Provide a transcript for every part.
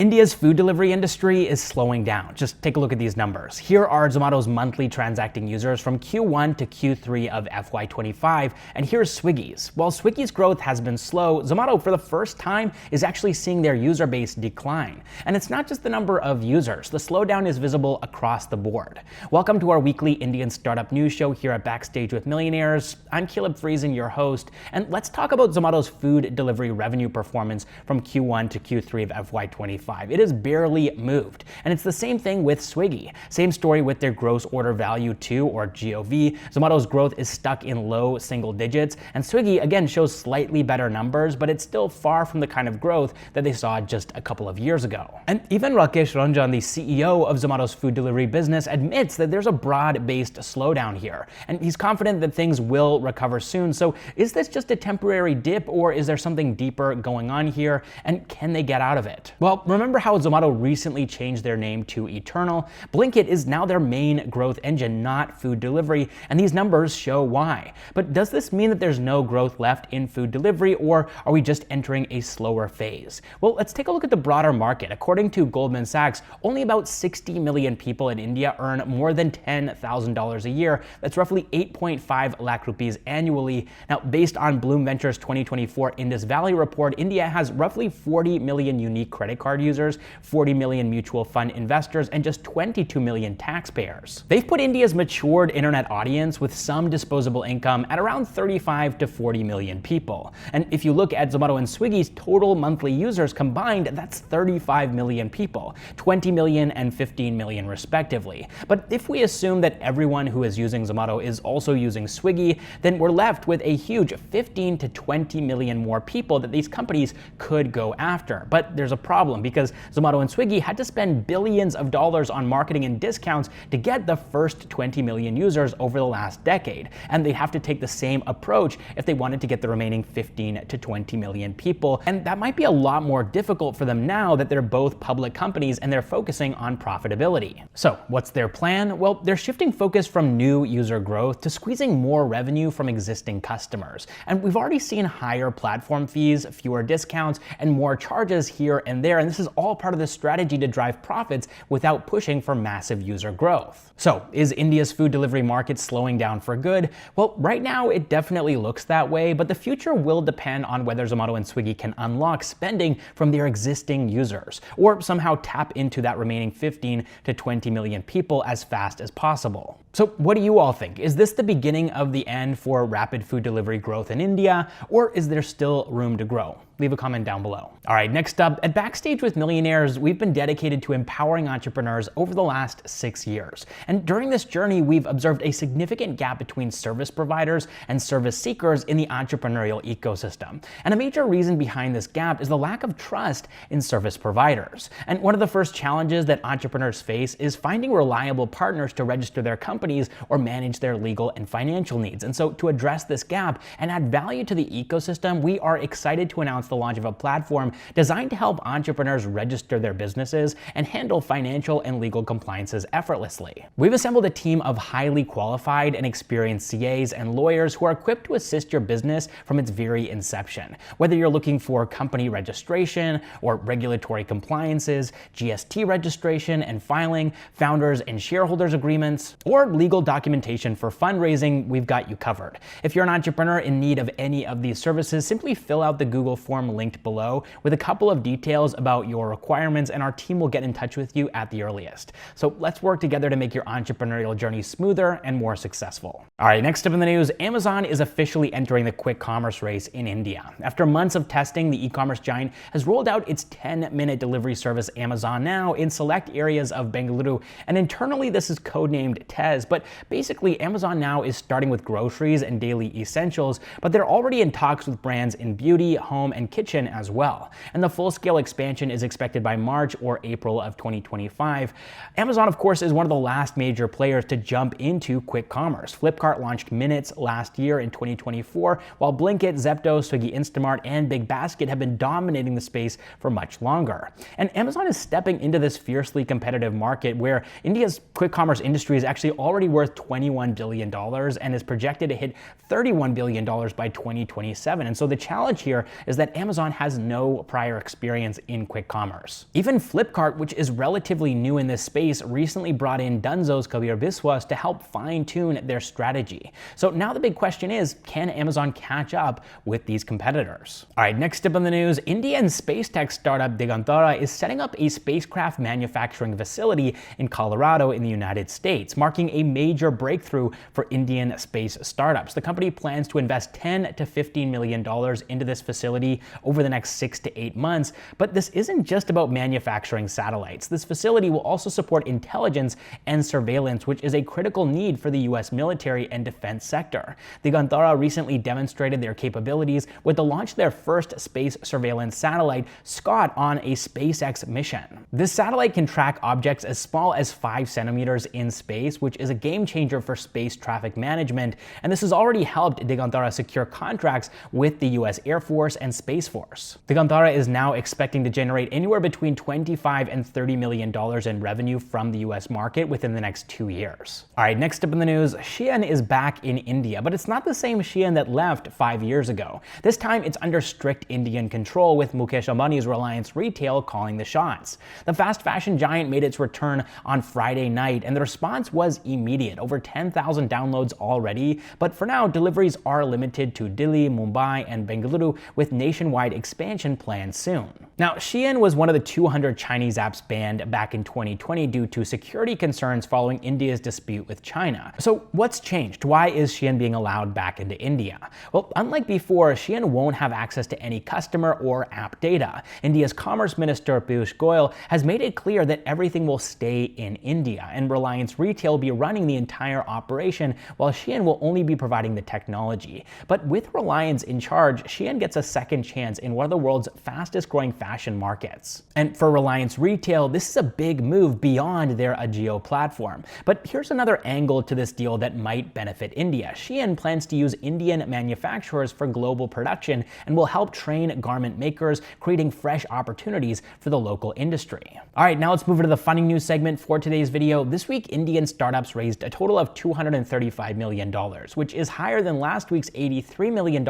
India's food delivery industry is slowing down. Just take a look at these numbers. Here are Zomato's monthly transacting users from Q1 to Q3 of FY25, and here's Swiggy's. While Swiggy's growth has been slow, Zomato for the first time is actually seeing their user base decline. And it's not just the number of users, the slowdown is visible across the board. Welcome to our weekly Indian startup news show here at Backstage with Millionaires. I'm Caleb Friesen, your host, and let's talk about Zomato's food delivery revenue performance from Q1 to Q3 of FY25. It has barely moved. And it's the same thing with Swiggy. Same story with their gross order value too, or GOV. Zomato's growth is stuck in low single digits, and Swiggy again shows slightly better numbers, but it's still far from the kind of growth that they saw just a couple of years ago. And even Rakesh Ranjan, the CEO of Zomato's food delivery business, admits that there's a broad-based slowdown here, and he's confident that things will recover soon. So is this just a temporary dip, or is there something deeper going on here, and can they get out of it? Well, remember how Zomato recently changed their name to Eternal? Blinkit is now their main growth engine, not food delivery, and these numbers show why. But does this mean that there's no growth left in food delivery, or are we just entering a slower phase? Well, let's take a look at the broader market. According to Goldman Sachs, only about 60 million people in India earn more than $10,000 a year. That's roughly 8.5 lakh rupees annually. Now, based on Bloom Ventures' 2024 Indus Valley report, India has roughly 40 million unique credit card users, 40 million mutual fund investors, and just 22 million taxpayers. They've put India's matured internet audience with some disposable income at around 35 to 40 million people. And if you look at Zomato and Swiggy's total monthly users combined, that's 35 million people, 20 million and 15 million respectively. But if we assume that everyone who is using Zomato is also using Swiggy, then we're left with a huge 15 to 20 million more people that these companies could go after. But there's a problem, because Zomato and Swiggy had to spend billions of dollars on marketing and discounts to get the first 20 million users over the last decade. And they'd have to take the same approach if they wanted to get the remaining 15 to 20 million people. And that might be a lot more difficult for them now that they're both public companies and they're focusing on profitability. So what's their plan? Well, they're shifting focus from new user growth to squeezing more revenue from existing customers. And we've already seen higher platform fees, fewer discounts, and more charges here and there. And this is all part of the strategy to drive profits without pushing for massive user growth. So is India's food delivery market slowing down for good? Well, right now it definitely looks that way, but the future will depend on whether Zomato and Swiggy can unlock spending from their existing users, or somehow tap into that remaining 15 to 20 million people as fast as possible. So what do you all think? Is this the beginning of the end for rapid food delivery growth in India, or is there still room to grow? Leave a comment down below. All right, next up, at Backstage with Millionaires, we've been dedicated to empowering entrepreneurs over the last 6 years. And during this journey, we've observed a significant gap between service providers and service seekers in the entrepreneurial ecosystem. And a major reason behind this gap is the lack of trust in service providers. And one of the first challenges that entrepreneurs face is finding reliable partners to register their companies or manage their legal and financial needs. And so to address this gap and add value to the ecosystem, we are excited to announce the launch of a platform designed to help entrepreneurs register their businesses and handle financial and legal compliances effortlessly. We've assembled a team of highly qualified and experienced CAs and lawyers who are equipped to assist your business from its very inception. Whether you're looking for company registration or regulatory compliances, GST registration and filing, founders and shareholders agreements, or legal documentation for fundraising, we've got you covered. If you're an entrepreneur in need of any of these services, simply fill out the Google form linked below with a couple of details about your requirements, and our team will get in touch with you at the earliest. So let's work together to make your entrepreneurial journey smoother and more successful. All right, next up in the news, Amazon is officially entering the quick commerce race in India. After months of testing, the e-commerce giant has rolled out its 10-minute delivery service Amazon Now in select areas of Bengaluru, and internally this is codenamed Tez. But basically, Amazon Now is starting with groceries and daily essentials, but they're already in talks with brands in beauty, home, and kitchen as well. And the full-scale expansion is expected by March or April of 2025. Amazon, of course, is one of the last major players to jump into quick commerce. Flipkart launched Minutes last year in 2024, while Blinkit, Zepto, Swiggy Instamart, and Big Basket have been dominating the space for much longer. And Amazon is stepping into this fiercely competitive market where India's quick commerce industry is actually already worth $21 billion and is projected to hit $31 billion by 2027. And so the challenge here is that that Amazon has no prior experience in quick commerce. Even Flipkart, which is relatively new in this space, recently brought in Dunzo's Kabir Biswas to help fine-tune their strategy. So now the big question is, can Amazon catch up with these competitors? All right, next up in the news, Indian space tech startup Digantara is setting up a spacecraft manufacturing facility in Colorado in the United States, marking a major breakthrough for Indian space startups. The company plans to invest $10 to $15 million into this facility over the next 6 to 8 months, but this isn't just about manufacturing satellites. This facility will also support intelligence and surveillance, which is a critical need for the US military and defense sector. Digantara recently demonstrated their capabilities with the launch of their first space surveillance satellite, SCOT, on a SpaceX mission. This satellite can track objects as small as 5 centimeters in space, which is a game changer for space traffic management, and this has already helped Digantara secure contracts with the US Air Force and Space Force. Digantara is now expecting to generate anywhere between $25 and $30 million in revenue from the US market within the next 2 years. All right, next up in the news, Shein is back in India, but it's not the same Shein that left 5 years ago. This time it's under strict Indian control, with Mukesh Ambani's Reliance Retail calling the shots. The fast fashion giant made its return on Friday night, and the response was immediate. Over 10,000 downloads already, but for now, deliveries are limited to Delhi, Mumbai, and Bengaluru, with nationwide expansion planned soon. Now, Shein was one of the 200 Chinese apps banned back in 2020 due to security concerns following India's dispute with China. So what's changed? Why is Shein being allowed back into India? Well, unlike before, Shein won't have access to any customer or app data. India's Commerce Minister Piyush Goyal has made it clear that everything will stay in India, and Reliance Retail will be running the entire operation, while Shein will only be providing the technology. But with Reliance in charge, Shein gets a second chance in one of the world's fastest growing fashion markets. And for Reliance Retail, this is a big move beyond their Ajio platform. But here's another angle to this deal that might benefit India. Shein plans to use Indian manufacturers for global production and will help train garment makers, creating fresh opportunities for the local industry. All right, now let's move into the funding news segment for today's video. This week, Indian startups raised a total of $235 million, which is higher than last week's $83 million,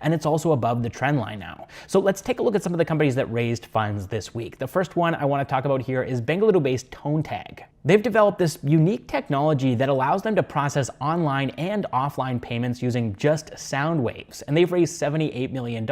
and it's also above the trend line now. So let's take a look at some of the companies that raised funds this week. The first one I want to talk about here is Bengaluru-based ToneTag. They've developed this unique technology that allows them to process online and offline payments using just sound waves, and they've raised $78 million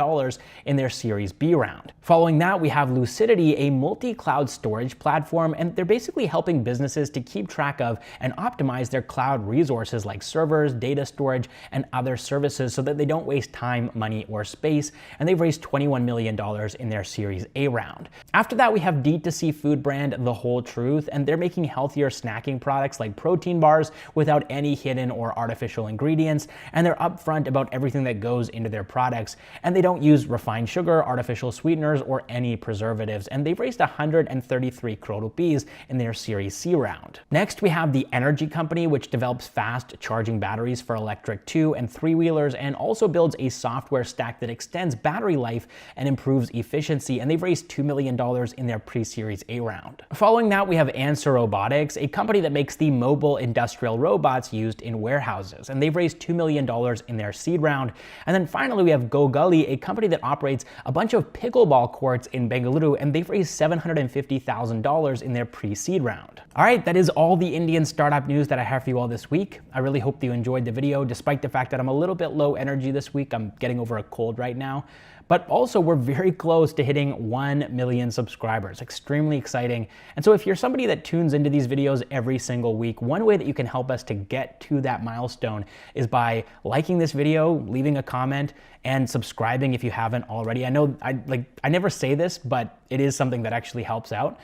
in their Series B round. Following that, we have Lucidity, a multi-cloud storage platform, and they're basically helping businesses to keep track of and optimize their cloud resources like servers, data storage, and other services so that they don't waste time, money, or space, and they've raised $21 million in their Series A round. After that, we have D2C food brand The Whole Truth, and they're making healthier snacking products like protein bars without any hidden or artificial ingredients, and they're upfront about everything that goes into their products, and they don't use refined sugar, artificial sweeteners, or any preservatives, and they've raised 133 crore rupees in their Series C round. Next, we have The Energy Company, which develops fast charging batteries for electric 2- and 3-wheelers and also builds a software stack that extends battery life and improves efficiency, and they've raised $2 million in their pre-Series A round. Following that, we have Answer Robotics, a company that makes the mobile industrial robots used in warehouses, and they've raised $2 million in their seed round. And then finally, we have Go Gully, a company that operates a bunch of pickleball courts in Bengaluru, and they've raised $750,000 in their pre-seed round. All right, that is all the Indian startup news that I have for you all this week. I really hope that you enjoyed the video, despite the fact that I'm a little bit low energy this week. I'm getting over a cold right now. But also, we're very close to hitting 1 million subscribers. Extremely exciting. And so if you're somebody that tunes into these videos every single week, one way that you can help us to get to that milestone is by liking this video, leaving a comment, and subscribing if you haven't already. I know I never say this, but it is something that actually helps out.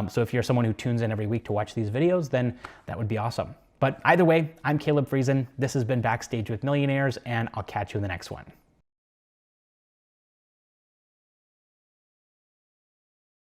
So if you're someone who tunes in every week to watch these videos, then that would be awesome. But either way, I'm Caleb Friesen. This has been Backstage with Millionaires, and I'll catch you in the next one.